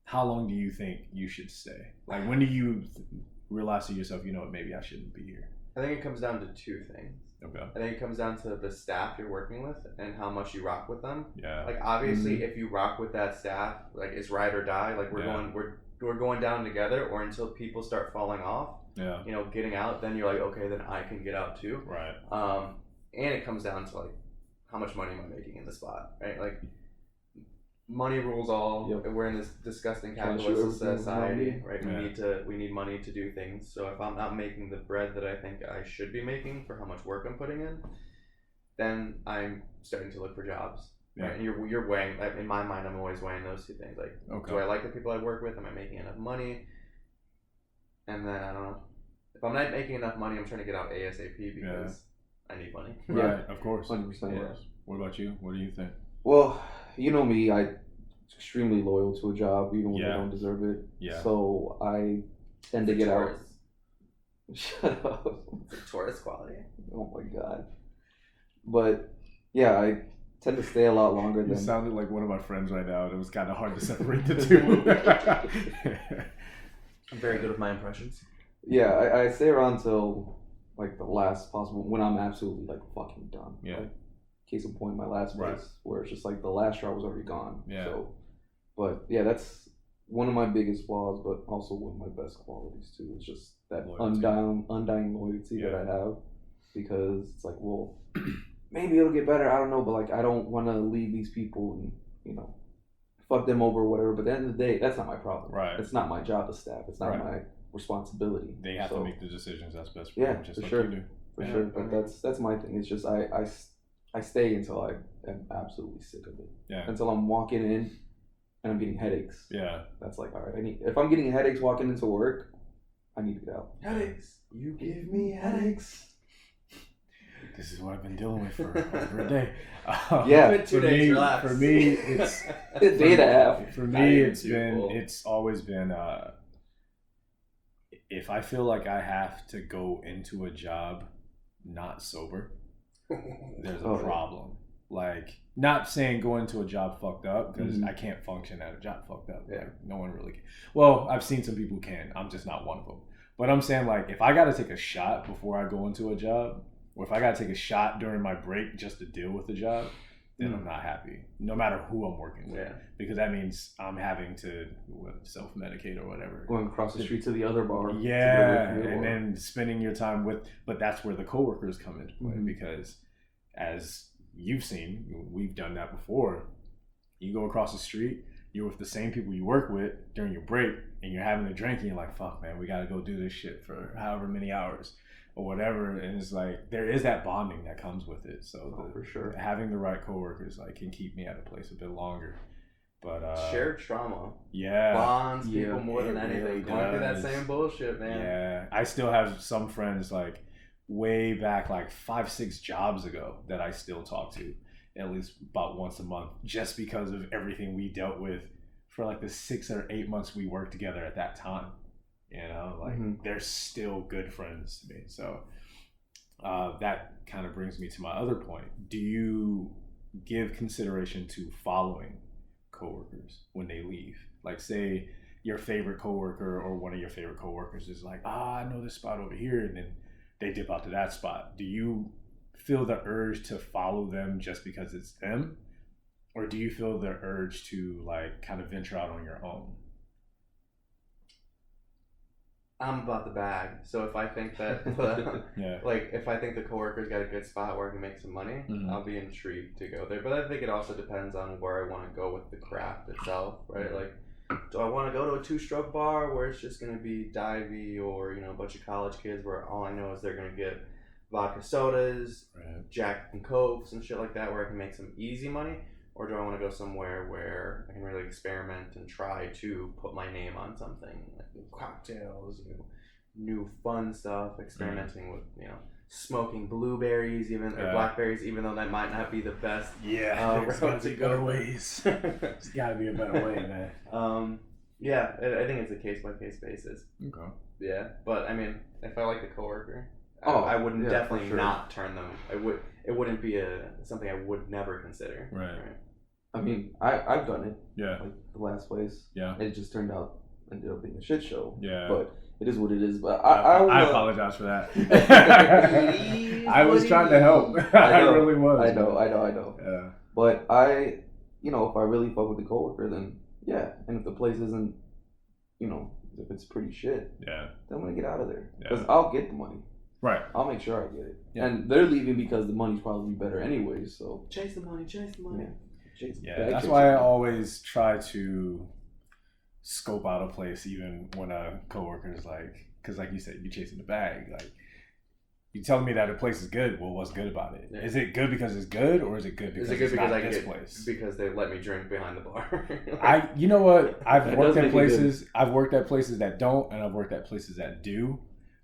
how long do you think you should stay? Like, when do you realize to yourself, you know what, maybe I shouldn't be here? I think it comes down to two things. Okay. I think it comes down to the staff you're working with and how much you rock with them. Yeah. Like, obviously, if you rock with that staff, like, it's ride or die. Like, we're going down together, or until people start falling off. Yeah. You know, getting out. Then you're like, okay, then I can get out too. Right. And it comes down to, like, how much money am I making in the spot, right? Like, money rules all. Yep. We're in this disgusting capitalist society, right? We need money to do things. So if I'm not making the bread that I think I should be making for how much work I'm putting in, then I'm starting to look for jobs. Yeah. Right? And you're weighing. In my mind, I'm always weighing those two things. Like, do I like the people I work with? Am I making enough money? And then I don't know. If I'm not making enough money, I'm trying to get out ASAP because I need money. Right. Of course. 100%. Yeah. What about you? What do you think? Well, you know me, I'm extremely loyal to a job, even when I don't deserve it. Yeah. So I tend to get out. Shut up. It's a Taurus quality. Oh my God. But yeah, I tend to stay a lot longer than. You sounded like one of my friends right now, and it was kind of hard to separate the two. I'm very good with my impressions. Yeah, I stay around till like the last possible, when I'm absolutely like fucking done. Yeah. Like, case in point, my last place, where it's just like the last straw was already gone. Yeah. So, but yeah, that's one of my biggest flaws, but also one of my best qualities too. It's just that undying loyalty that I have, because it's like, well, maybe it'll get better. I don't know, but like, I don't want to leave these people and, you know, fuck them over or whatever. But at the end of the day, that's not my problem. Right. It's not my job to staff. It's not my responsibility. They have to make the decisions that's best for them, just for like sure. you do. For sure. But that's my thing. It's just I stay until I am absolutely sick of it. Yeah. Until I'm walking in and I'm getting headaches. Yeah. That's like, all right, if I'm getting headaches walking into work, I need to get out. Headaches. You give me headaches. This is what I've been dealing with for over a day. Yeah. 2 days, relax. For me, it's a day and a half. For me, it's always been, if I feel like I have to go into a job not sober, there's a problem. Like, not saying go into a job fucked up, because I can't function at a job fucked up. Yeah. Like, no one really can. Well, I've seen some people who can. I'm just not one of them. But I'm saying, like, if I got to take a shot before I go into a job, or if I got to take a shot during my break just to deal with the job, then I'm not happy, no matter who I'm working with. Yeah. Because that means I'm having to self-medicate or whatever. Going across the street to the other bar. Yeah, and then spending your time with, but that's where the coworkers come into play, because as you've seen, we've done that before. You go across the street, you're with the same people you work with during your break, and you're having a drink, and you're like, fuck, man, we got to go do this shit for however many hours or whatever. And it's like, there is that bonding that comes with it. So for sure, having the right coworkers like can keep me at a place a bit longer. But shared trauma, yeah, bonds people more than anything. Really going through that same bullshit, man. Yeah, I still have some friends like way back, like 5-6 jobs ago, that I still talk to at least about once a month, just because of everything we dealt with for like the 6 or 8 months we worked together at that time. You know, like they're still good friends to me. So that kind of brings me to my other point. Do you give consideration to following coworkers when they leave? Like, say your favorite coworker or one of your favorite coworkers is like, I know this spot over here, and then they dip out to that spot. Do you feel the urge to follow them just because it's them? Or do you feel the urge to like kind of venture out on your own? I'm about the bag, so if I think that, like, if I think the coworker's got a good spot where I can make some money, I'll be intrigued to go there. But I think it also depends on where I want to go with the craft itself, right? Like, do I want to go to a 2-stroke bar where it's just going to be divey, or, you know, a bunch of college kids where all I know is they're going to get vodka sodas, Jack and Cokes and shit like that, where I can make some easy money? Or do I want to go somewhere where I can really experiment and try to put my name on something, like new cocktails, new fun stuff, experimenting with, you know, smoking blueberries or blackberries, even though that might not be the best. Yeah, there's got to be better ways. There's got to be a better way, man. Yeah, I think it's a case-by-case basis. Okay. Yeah, but I mean, if I like the coworker, I would yeah, definitely for sure. not turn them. It wouldn't be something I would never consider. Right. I mean, I've done it. Yeah. Like the last place. Yeah. It just ended up being a shit show. Yeah. But it is what it is. But I apologize for that. I was trying to help. I really was. I know. Yeah. But if I really fuck with the coworker, then yeah. And if the place isn't, if it's pretty shit, yeah, then I'm gonna get out of there because Yeah. I'll get the money. Right. I'll make sure I get it. Yeah. And they're leaving because the money's probably better anyway. So Chase the money. Yeah, that's why I always try to scope out a place, even when a coworker is like, because like you said, you're chasing the bag. Like, you telling me that a place is good. Well, what's good about it? Yeah. Is it good because it's good, or is it good because it's not this place? Because they let me drink behind the bar. You know what? I've That worked does at make it good. places. I've worked at places that don't, and I've worked at places that do.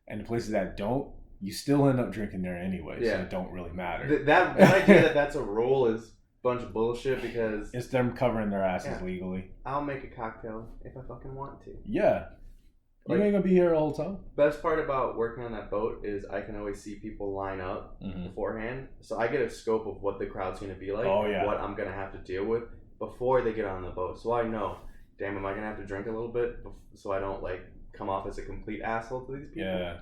And the places that don't, you still end up drinking there anyway. So Yeah. it don't really matter. That idea that's a rule is a bunch of bullshit because It's them covering their asses Yeah. legally. I'll make a cocktail if I fucking want to. Yeah. You Like- ain't gonna be here the whole time. Best part about working on that boat is I can always see people line up beforehand, so I get a scope of what the crowd's going to be like, Oh, yeah. what I'm going to have to deal with before they get on the boat. So I know, damn, am I going to have to drink a little bit so I don't come off as a complete asshole to these people? Yeah.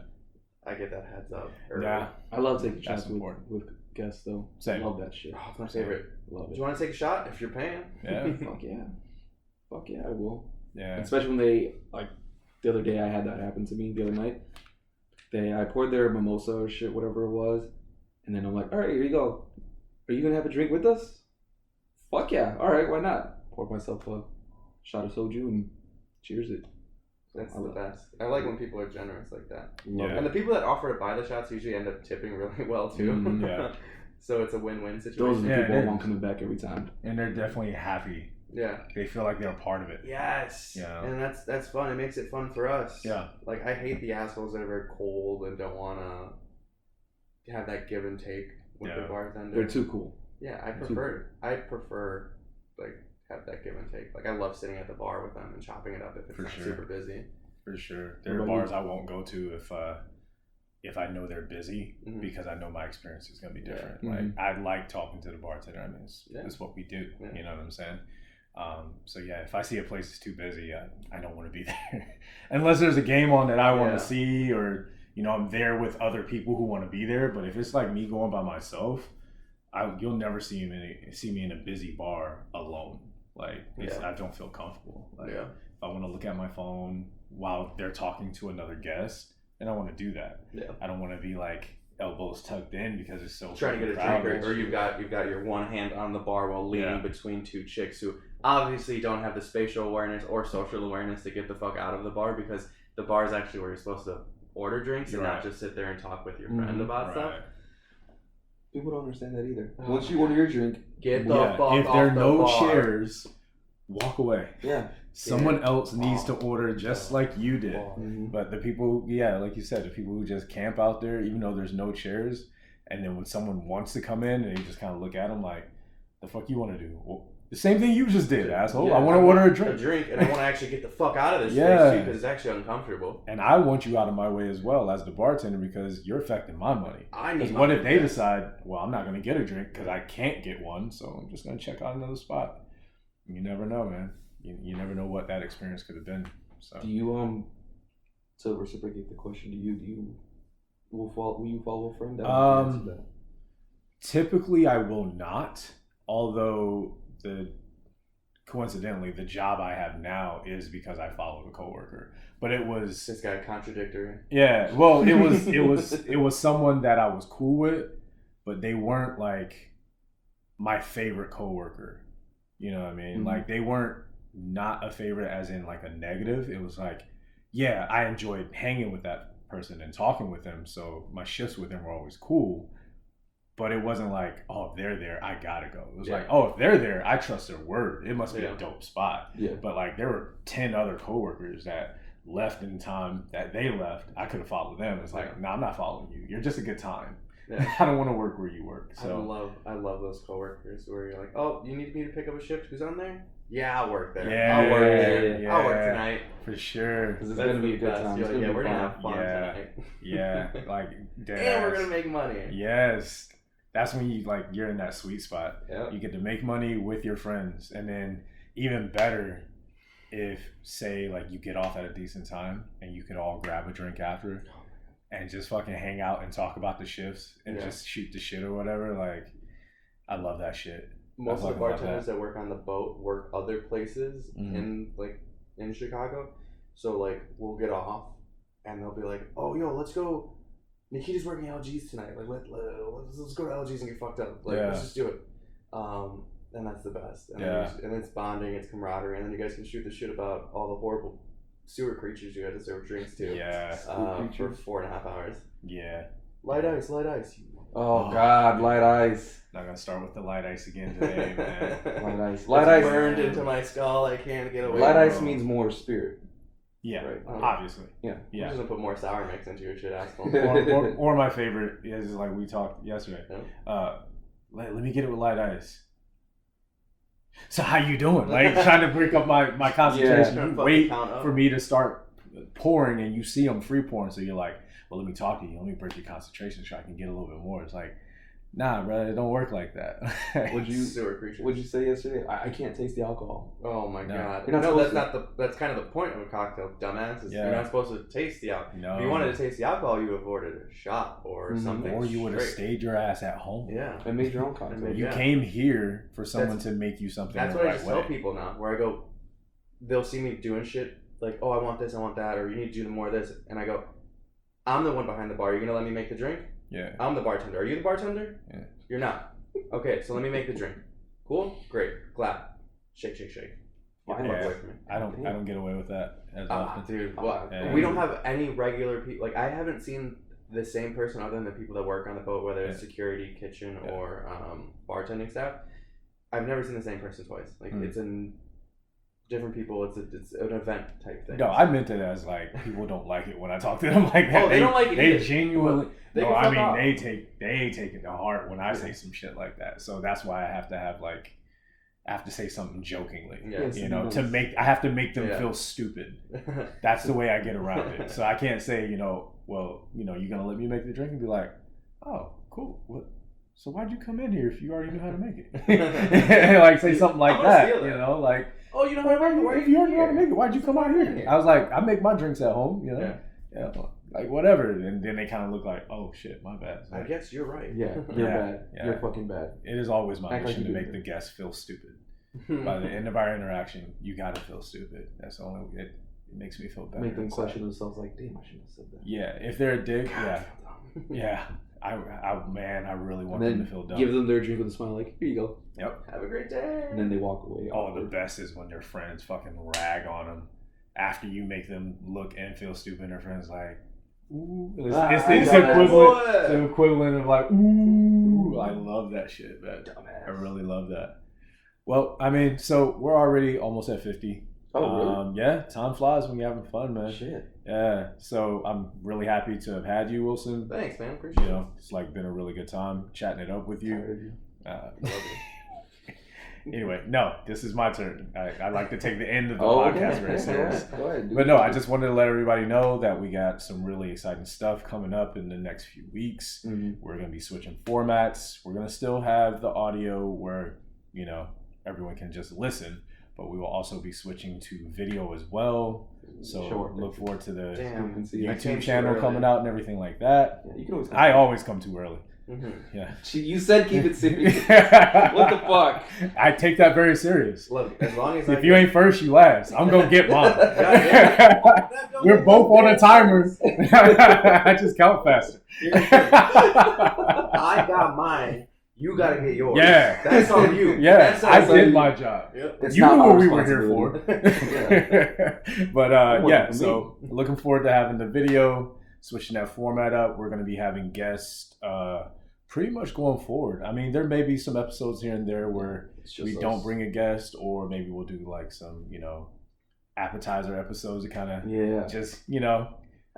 I get that heads up. early. Yeah. I love taking That's shots important. with guests though. Same. Love that shit. Oh, it's my favorite. Love Do it. you want to take a shot if you're paying? Yeah. Fuck yeah, I will. Yeah. Especially when they the other day I had that happen to me the other night. I poured their mimosa or shit, whatever it was, and then I'm like, all right, here you go. Are you gonna have a drink with us? Fuck yeah. All right, why not? Poured myself a shot of soju and cheers it. That's I the love best. I like when people are generous like that. Love Yeah. And the people that offer to buy the shots usually end up tipping really well too. Mm, yeah. So it's a win-win Those are situation. the Yeah, people it I is. want coming back every time. And they're definitely happy. Yeah. They feel like they're a part of it. Yes. Yeah. And that's fun. It makes it fun for us. Yeah. Like I hate the assholes that are very cold and don't want to have that give and take with Yeah. the bartender. They're too cool. Yeah, I prefer have that give and take. Like I love sitting at the bar with them and chopping it up if it's For not sure. super busy. For sure. There are What about bars I won't go to if I know they're busy Mhm. because I know my experience is gonna be different. Yeah. Like I like talking to the bartender. I mean, it's what we do. Yeah. You know what I'm saying? So yeah, if I see a place is too busy, I don't want to be there unless there's a game on that I want Yeah. to see, or I'm there with other people who want to be there. But if it's like me going by myself, you'll never see me in a busy bar alone. Like I don't feel comfortable. Like Yeah. if I want to look at my phone while they're talking to another guest, then I want to do that. Yeah. I don't want to be like elbows tucked in because it's so Trying to get a crowded. drink, or you've got your one hand on the bar while leaning Yeah. between two chicks who obviously don't have the spatial awareness or social awareness to get the fuck out of the bar, because the bar is actually where you're supposed to order drinks and not just sit there and talk with your friend about stuff. Right. People don't understand that either. Oh. Once you order your drink, Get the Yeah, fuck if off there are the no bar. chairs, walk away. yeah. Someone else needs to order just like you did. Mm-hmm. But the people, like you said, the people who just camp out there, even though there's no chairs, and then when someone wants to come in and you just kind of look at them like, the fuck you want to do? Well, the same thing you just did, asshole. Yeah, I want to order a drink. And I want to actually get the fuck out of this Yeah. place too, because it's actually uncomfortable. And I want you out of my way as well as the bartender, because you're affecting my money. I need. Because what if they decide, well, I'm not going to get a drink because I can't get one, so I'm just going to check out another spot. You never know, man. You never know what that experience could have been. So Do you to reciprocate the question, will you follow a friend? I don't think that's that. typically I will not, although coincidentally the job I have now is because I followed a coworker. But it was This guy contradictory. Yeah, well, it was someone that I was cool with, but they weren't like my favorite coworker. You know what I mean? Mm-hmm. Like they weren't not a favorite as in like a negative. It was like, yeah, I enjoyed hanging with that person and talking with them, so my shifts with them were always cool. But it wasn't like, oh, if they're there, I gotta go. It was like, oh, if they're there, I trust their word. It must be a dope spot. Yeah. But like there were 10 other coworkers that left in time that they left. I could have followed them. It's like, no, I'm not following you. You're just a good time. Yeah. I don't want to work where you work. So I love those coworkers where you're like, oh, you need me to pick up a shift? Who's on there? Yeah, I'll work there. Yeah, I'll work there. yeah. I'll work tonight. For sure. Because it's That's gonna be the a good best. time. You're It's like, gonna yeah, be we're gonna fun. have fun Yeah. tonight. Yeah, like dead And we're ass. gonna make money. Yes, that's when you're in that sweet spot. Yep. You get to make money with your friends, and then even better if, say, like you get off at a decent time and you could all grab a drink after and just fucking hang out and talk about the shifts and just shoot the shit or whatever. Like, I love that shit. Most of the fucking love bartenders that work on the boat work other places in Chicago. So like we'll get off and they'll be like, "Oh, yo, let's go. Nikita's working LGs tonight. Like let's go to LGs and get fucked up. Like let's just do it." And that's the best. And and it's bonding, it's camaraderie, and then you guys can shoot the shit about all the horrible sewer creatures you had to serve drinks to. Yeah. For 4.5 hours. Yeah. Light ice. Oh God, light ice. Not gonna start with the light ice again today, man. Light ice. It's Light ice burned into my skull. I can't get away. Light ice means more spirit. Yeah, Right. obviously. Yeah. I'm just gonna put more sour mix into your shit, asshole. or my favorite is like we talked yesterday. Let me get it with light ice. So how you doing? Like trying to break up my concentration. Yeah. You wait for me to start pouring, and you see I'm free pouring. So you're like, well, let me talk to you. Let me break your concentration so I can get a little bit more. It's like, nah, brother, it don't work like that. What'd you say yesterday? I can't taste the alcohol. Oh my God! You're not no, that's to. not the. That's kind of the point of a cocktail, dumbass. Is you're not supposed to taste the alcohol. No. If you wanted to taste the alcohol, you would have ordered a shot or something. Or you would have stayed your ass at home. Yeah. And made your own cocktail. You came here for someone to make you something. That's the what right I just way. tell people now. Where I go, they'll see me doing shit like, oh, I want this, I want that, or you need to do more of this, and I go, I'm the one behind the bar. You're gonna let me make the drink? Yeah. I'm the bartender. Are you the bartender? Yeah. You're not. Okay, so let me make the drink. Cool? Great. Clap. Shake, shake, shake. Get the fuck away from me. I don't get away with that as often. Dude, we don't have any regular people. Like, I haven't seen the same person other than the people that work on the boat, whether it's security, kitchen, or bartending staff. I've never seen the same person twice. Like, it's in different people. It's an event type thing. No, I meant it as like people don't like it when I talk to them like that. Oh, they don't like it. They genuinely. They take it to heart when I say some shit like that. So that's why I have to say something jokingly. Yeah. I have to make them feel stupid. That's the way I get around it. So I can't say, well, you're gonna let me make the drink and be like, oh, cool. What? So why'd you come in here if you already knew how to make it? Like say something like that, like. Oh, you know how to make it? If you already know how to make it, why'd you come out here? I was like, I make my drinks at home, Yeah, like whatever. And then they kind of look like, oh shit, my bad. I guess you're right. Yeah, you're bad. Yeah. You're fucking bad. It is always my mission to make the guests feel stupid. By the end of our interaction, you gotta feel stupid. That's the only it makes me feel better. Make them question themselves like, damn, I shouldn't have said that. Yeah, if they're a dick, yeah. I really want them to feel dumb. Give them their drink with a smile, like, here you go. Yep. Have a great day. And then they walk away. Oh, the best is when their friends fucking rag on them after you make them look and feel stupid. And their friends like, ooh. It's the equivalent of like, ooh. I love that shit, man. I really love that. Well, I mean, so we're already almost at 50. Oh, really? Yeah, time flies when you're having fun, man. Shit. Yeah, so I'm really happy to have had you, Wilson. Thanks, man. Appreciate it. It's like been a really good time chatting it up with you. Anyway, no, this is my turn. I like to take the end of the podcast very serious. Go ahead, dude. But no, I just wanted to let everybody know that we got some really exciting stuff coming up in the next few weeks. Mm-hmm. We're going to be switching formats. We're going to still have the audio where, everyone can just listen. But we will also be switching to video as well. So look forward to the YouTube channel coming out and everything like that. Yeah, you can always I always come too early. Mm-hmm. Yeah. You said keep it serious. What the fuck? I take that very serious. Look, as long as if you ain't first, you last. I'm gonna get mine. We're both on a timer. I just count faster. I got mine. You gotta get yours. Yeah. That's on you. Yeah, I did my job. Yep. You knew what we were here for. But so looking forward to having the video, switching that format up. We're going to be having guests pretty much going forward. I mean, there may be some episodes here and there where we don't bring a guest, or maybe we'll do like some, appetizer episodes to kind of just,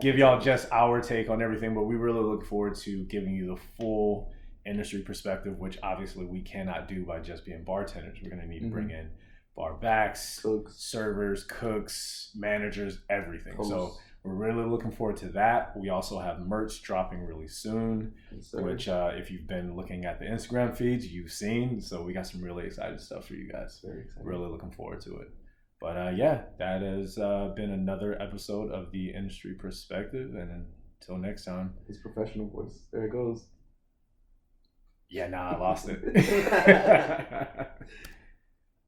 give y'all just our take on everything. But we really look forward to giving you the full industry perspective, which obviously we cannot do by just being bartenders. We're going to need to bring in bar backs, Cooks. servers, cooks, managers, everything. Hosts. So we're really looking forward to that. We also have merch dropping really soon, Yes, sir. which if you've been looking at the Instagram feeds, you've seen. So we got some really excited stuff for you guys. Very exciting. Really looking forward to it. But yeah, that has been another episode of The Industry Perspective. And until next time. His professional voice. There it goes. Yeah, nah, I lost it.